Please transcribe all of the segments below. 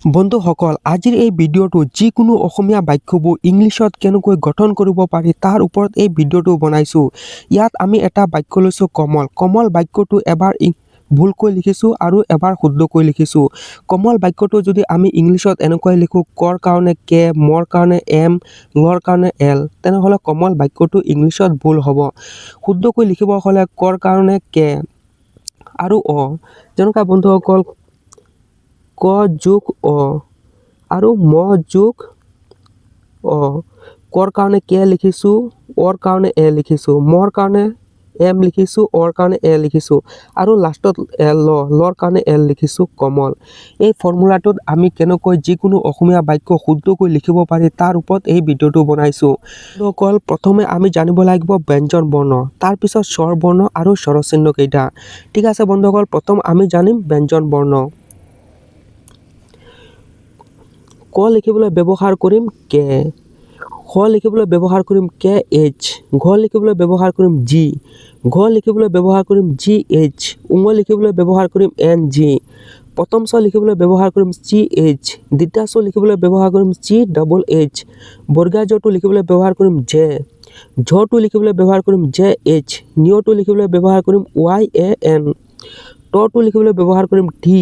বন্ধুসকল আজিৰ এই ভিডিঅ'টো যিকোনো অসমীয়া বাক্যবোৰ ইংলিছত কেনেকৈ গঠন কৰিব পাৰি তাৰ ওপৰত এই ভিডিঅ'টো বনাইছোঁ। ইয়াত আমি এটা বাক্য লৈছোঁ কমল। কমল বাক্যটো এবাৰ ভুলকৈ লিখিছোঁ আৰু এবাৰ শুদ্ধকৈ লিখিছোঁ। কমল বাক্যটো যদি আমি ইংলিছত এনেকৈ লিখোঁ কৰ কাৰণে কে, মৰ কাৰণে এম, লৰ কাৰণে এল, তেনেহ'লে কমল বাক্যটো ইংলিছত ভুল হ'ব। শুদ্ধকৈ লিখিব হ'লে কৰ কাৰণে কে আৰু অ, যেনেকুৱা বন্ধুসকল ক যোগ অ আৰু ম যোগ অ। কৰ কাৰণে কে লিখিছোঁ, অৰ কাৰণে এ লিখিছোঁ, মৰ কাৰণে এম লিখিছোঁ, অৰ কাৰণে এ লিখিছোঁ আৰু লাষ্টত লৰ কাৰণে এল লিখিছোঁ কমল। এই ফৰ্মুলাটোত আমি কেনেকৈ যিকোনো অসমীয়া বাক্য শুদ্ধকৈ লিখিব পাৰি তাৰ ওপৰত এই ভিডিঅ'টো বনাইছোঁ। অকল প্ৰথমে আমি জানিব লাগিব ব্যঞ্জন বৰ্ণ, তাৰপিছত স্বৰ বৰ্ণ আৰু স্বৰচিহ্ন কেইটা। ঠিক আছে বন্ধুসকল, প্ৰথম আমি জানিম ব্যঞ্জন বৰ্ণ। ক লিখিবলৈ ব্যৱহাৰ কৰিম কে, খ লিখিবলৈ ব্যৱহাৰ কৰিম কে এইচ, ঘ লিখিবলৈ ব্যৱহাৰ কৰিম জি, ঘ লিখিবলৈ ব্যৱহাৰ কৰিম জি এইচ, উঙ লিখিবলৈ ব্যৱহাৰ কৰিম এন জি, প্ৰথম চ লিখিবলৈ ব্যৱহাৰ কৰিম চি এইচ, দ্বিতীয় চ লিখিবলৈ ব্যৱহাৰ কৰিম চি ডাবল এইচ, বৰ্গাজটো লিখিবলৈ ব্যৱহাৰ কৰিম জে, ঝটো লিখিবলৈ ব্যৱহাৰ কৰিম জে এইচ, নিয়টো লিখিবলৈ ব্যৱহাৰ কৰিম ৱাই এ এন, টটো লিখিবলৈ ব্যৱহাৰ কৰিম টি,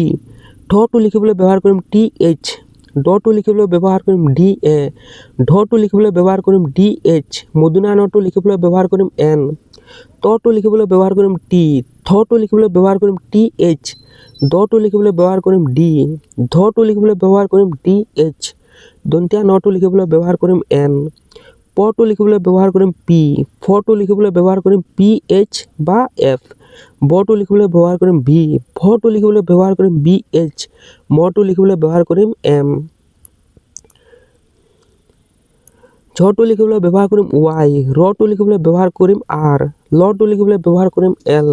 ঠটো লিখিবলৈ ব্যৱহাৰ কৰিম টি এইচ, ডটো লিখিবলৈ ব্যৱহাৰ কৰিম ডি এ, ঢটো লিখিবলৈ ব্যৱহাৰ কৰিম ডি এইচ, মূৰ্ধন্য ণটো লিখিবলৈ ব্যৱহাৰ কৰিম এন, টটো লিখিবলৈ ব্যৱহাৰ কৰিম টি, থটো লিখিবলৈ ব্যৱহাৰ কৰিম টি এইচ, ডটো লিখিবলৈ ব্যৱহাৰ কৰিম ডি, ধটো লিখিবলৈ ব্যৱহাৰ কৰিম ডি এইচ, দন্তীয়া নটো লিখিবলৈ ব্যৱহাৰ কৰিম এন, পটো লিখিবলৈ ব্যৱহাৰ কৰিম পি, ফটো লিখিবলৈ ব্যৱহাৰ কৰিম পি এইচ বা এফ, বটো লিখিবলৈ ব্যৱহাৰ কৰিম ভি, ভটো লিখিবলৈ ব্যৱহাৰ কৰিম বি এইচ, মটো লিখিবলৈ ব্যৱহাৰ কৰিম এম, ঝটো লিখিবলৈ ব্যৱহাৰ কৰিম ৱাই, ৰটো লিখিবলৈ ব্যৱহাৰ কৰিম আৰ, লটো লিখিবলৈ ব্যৱহাৰ কৰিম এল,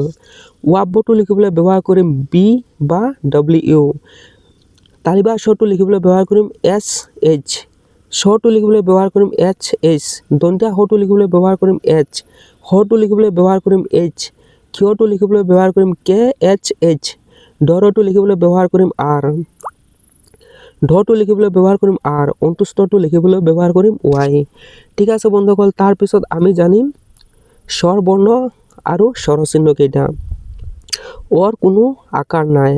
ৱাবটো লিখিবলৈ ব্যৱহাৰ কৰিম বি বা ডব্লিউ, তালিবা চটো লিখিবলৈ ব্যৱহাৰ কৰিম এছ এইচ, চটো লিখিবলৈ ব্যৱহাৰ কৰিম এইচ এইচ, দন্তীয়া হটো লিখিবলৈ ব্যৱহাৰ কৰিম এইচ, হটো লিখিবলৈ ব্যৱহাৰ কৰিম এইচ, ক্ষটো লিখিবলৈ ব্যৱহাৰ কৰিম কে এইচ এইচ, দৰটো লিখিবলৈ ব্যৱহাৰ কৰিম আৰ, ঢটো লিখিবলৈ ব্যৱহাৰ কৰিম আৰ, অন্তুষ্টটো লিখিবলৈ ব্যৱহাৰ কৰিম ৱাই। ঠিক আছে বন্ধুসকল, তাৰপিছত আমি জানিম স্বৰ বৰ্ণ আৰু স্বৰচিহ্ন কেইটা। অৰ কোনো আকাৰ নাই,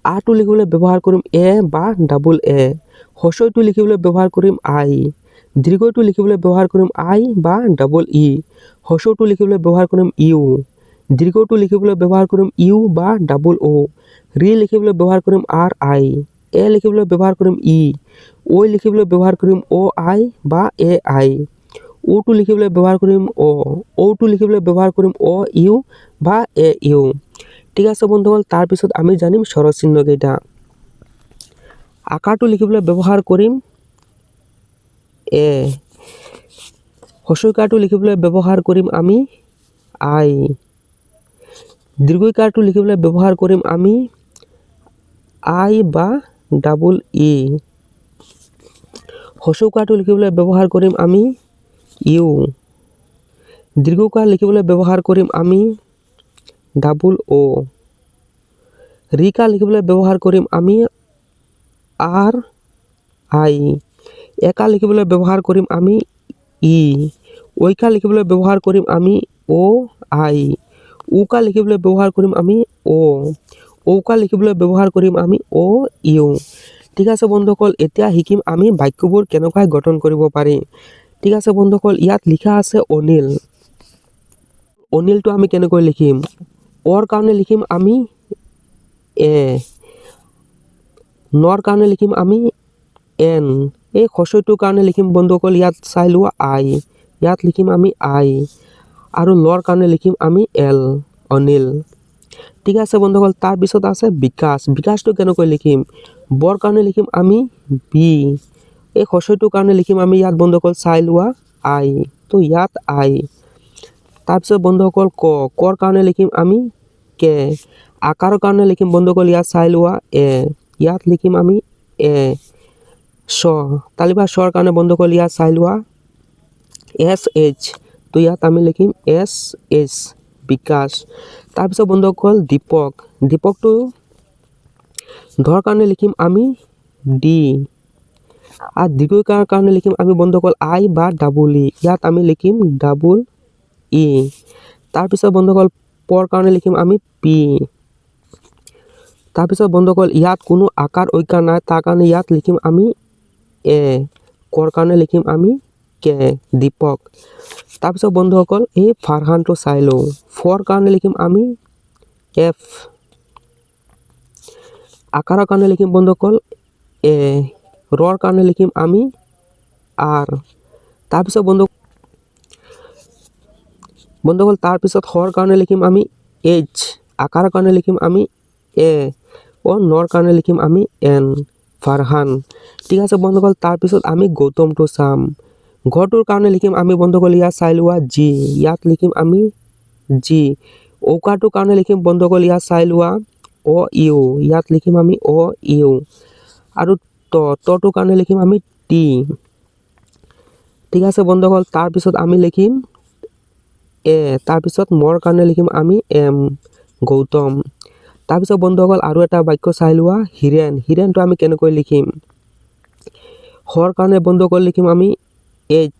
আটো লিখিবলৈ ব্যৱহাৰ কৰিম এ বা ডাবল এ, হস্ৰইটো লিখিবলৈ ব্যৱহাৰ কৰিম আই, দীৰ্ঘইটো লিখিবলৈ ব্যৱহাৰ কৰিম আই বা ডাবল ই, হস্ৰটো লিখিবলৈ ব্যৱহাৰ কৰিম ইউ, দীৰ্ঘটো লিখিবলৈ ব্যৱহাৰ কৰিম ইউ বা ডাবল অ, ৰি লিখিবলৈ ব্যৱহাৰ কৰিম আৰ আই, এ লিখিবলৈ ব্যৱহাৰ কৰিম ই, ঐ লিখিবলৈ ব্যৱহাৰ কৰিম অ আই বা এ আই, উটো লিখিবলৈ ব্যৱহাৰ কৰিম অ, ঔটো লিখিবলৈ ব্যৱহাৰ কৰিম অ ইউ বা এ ইউ। ঠিক আছে বন্ধুসকল, তাৰপিছত আমি জানিম স্বৰচিহ্ন কেইটা। আকাৰটো লিখিবলৈ ব্যৱহাৰ কৰিম এ, হস্ৰইকাৰটো লিখিবলৈ ব্যৱহাৰ কৰিম আমি আই, দীৰ্ঘইকাৰটো লিখিবলৈ ব্যৱহাৰ কৰিম আমি আই বা ডাবল ই, হস্ৰউকাৰটো লিখিবলৈ ব্যৱহাৰ কৰিম আমি ইউ, দীৰ্ঘকাৰ লিখিবলৈ ব্যৱহাৰ কৰিম আমি ডাবল অ, ৰিকাৰ লিখিবলৈ ব্যৱহাৰ কৰিম আমি আৰ আই, একাৰ লিখিবলৈ ব্যৱহাৰ কৰিম আমি ই, ঐকাৰ লিখিবলৈ ব্যৱহাৰ কৰিম আমি অ আই, উকাৰ লিখিবলৈ ব্যৱহাৰ কৰিম আমি অ, ঔকাৰ লিখিবলৈ ব্যৱহাৰ কৰিম আমি অ ইউ। ঠিক আছে বন্ধুসকল, এতিয়া শিকিম আমি বাক্যবোৰ কেনেকৈ গঠন কৰিব পাৰি। ঠিক আছে বন্ধুসকল, ইয়াত লিখা আছে অনিল। অনিলটো আমি কেনেকৈ লিখিম? অৰ কাৰণে লিখিম আমি এ, নৰ কাৰণে লিখিম আমি এন, এই হস্ৰইটোৰ কাৰণে লিখিম বন্ধুসকল ইয়াত চাই লোৱা আই, ইয়াত লিখিম আমি আই, আৰু লৰ কাৰণে লিখিম আমি এল, অনিল। ঠিক আছে বন্ধুসকল, তাৰপিছত আছে বিকাশ। বিকাশটো কেনেকৈ লিখিম? বৰ কাৰণে লিখিম আমি বি, এই হস্ৰইটোৰ কাৰণে লিখিম আমি ইয়াত বন্ধুসকল চাই লোৱা আই, তো ইয়াত আই। তাৰপিছত বন্ধুসকল কৰ কাৰণে লিখিম আমি কে, আকাৰৰ কাৰণে লিখিম বন্ধুসকল ইয়াত চাই লোৱা এ, ইয়াত লিখিম আমি এ, তালিবা স্বৰ কাৰণে বন্ধুসকল ইয়াত চাই লোৱা এছ এইচ, তো ইয়াত আমি লিখিম এছ এইচ, বিকাশ। তাৰপিছত বন্ধুসকল দীপক। দীপকটো ধৰ কাৰণে লিখিম আমি ডি। আৰ দীৰ্ঘইকাৰৰ কাৰণে লিখিম আমি বন্ধুসকল আই বা ডাবল ই। ইয়াত আমি লিখিম ডাবল ই। তাৰপিছত বন্ধুসকল পৰ কাৰণে লিখিম আমি পি। তাৰপিছত বন্ধুসকল ইয়াত কোনো আকাৰ ঐকাৰ নাই, তাৰ কাৰণে ইয়াত লিখিম আমি এ। কৰ কাৰণে লিখিম আমি কে, দীপক। তাৰপিছত বন্ধুসকল এই ফাৰহানটো চাই লওঁ। ফৰ কাৰণে লিখিম আমি এফ। আকাৰৰ কাৰণে লিখিম বন্ধুসকল এ। ৰৰ কাৰণে লিখিম আমি আৰ। তাৰপিছত বন্ধুসকল তাৰপিছত হৰ কাৰণে লিখিম আমি এইচ। আকাৰৰ কাৰণে লিখিম আমি এ। নৰ কাৰণে লিখিম আমি এন, ফাৰহান। ঠিক আছে বন্ধুসকল, তাৰপিছত আমি গৌতমটো চাম। ঘৰটোৰ কাৰণে লিখিম আমি বন্ধুসকল ইয়াত চাই লোৱা জি। ইয়াত লিখিম আমি জি। ঔকাৰটোৰ কাৰণে লিখিম বন্ধুসকল ইয়াত চাই লোৱা অ ইউ। ইয়াত লিখিম আমি অ ইউ। আৰু তটোৰ কাৰণে লিখিম আমি টি। ঠিক আছে বন্ধুসকল, তাৰপিছত আমি লিখিম এ। তাৰপিছত মৰ কাৰণে লিখিম আমি এম, গৌতম। তাৰপিছত বন্ধুসকল আৰু এটা বাক্য চাই লোৱা হীৰেণ। হীৰেণটো আমি কেনেকৈ লিখিম? হৰ কাৰণে বন্ধুসকল লিখিম আমি এইচ।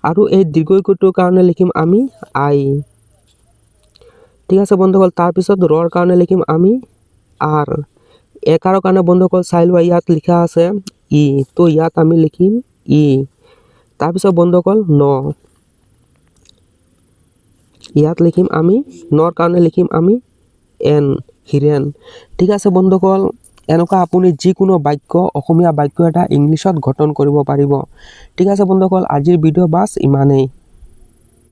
আৰু এই দীৰ্ঘইকাৰটোৰ কাৰণে লিখিম আমি আই। ঠিক আছে বন্ধুসকল, তাৰপিছত ৰৰ কাৰণে লিখিম আমি আৰ। একাৰৰ কাৰণে বন্ধুসকল চাই লোৱা ইয়াত লিখা আছে ই, তো ইয়াত আমি লিখিম ই। তাৰপিছত বন্ধুসকল ন। ইয়াত লিখিম আমি নৰ কাৰণে লিখিম আমি এন, হীৰেণ। ঠিক আছে বন্ধুসকল, এনেকুৱা আপুনি যিকোনো বাক্য, অসমীয়া বাক্য এটা ইংলিছত গঠন কৰিব পাৰিব। ঠিক আছে বন্ধুসকল, আজিৰ ভিডিঅ' বাছ ইমানেই।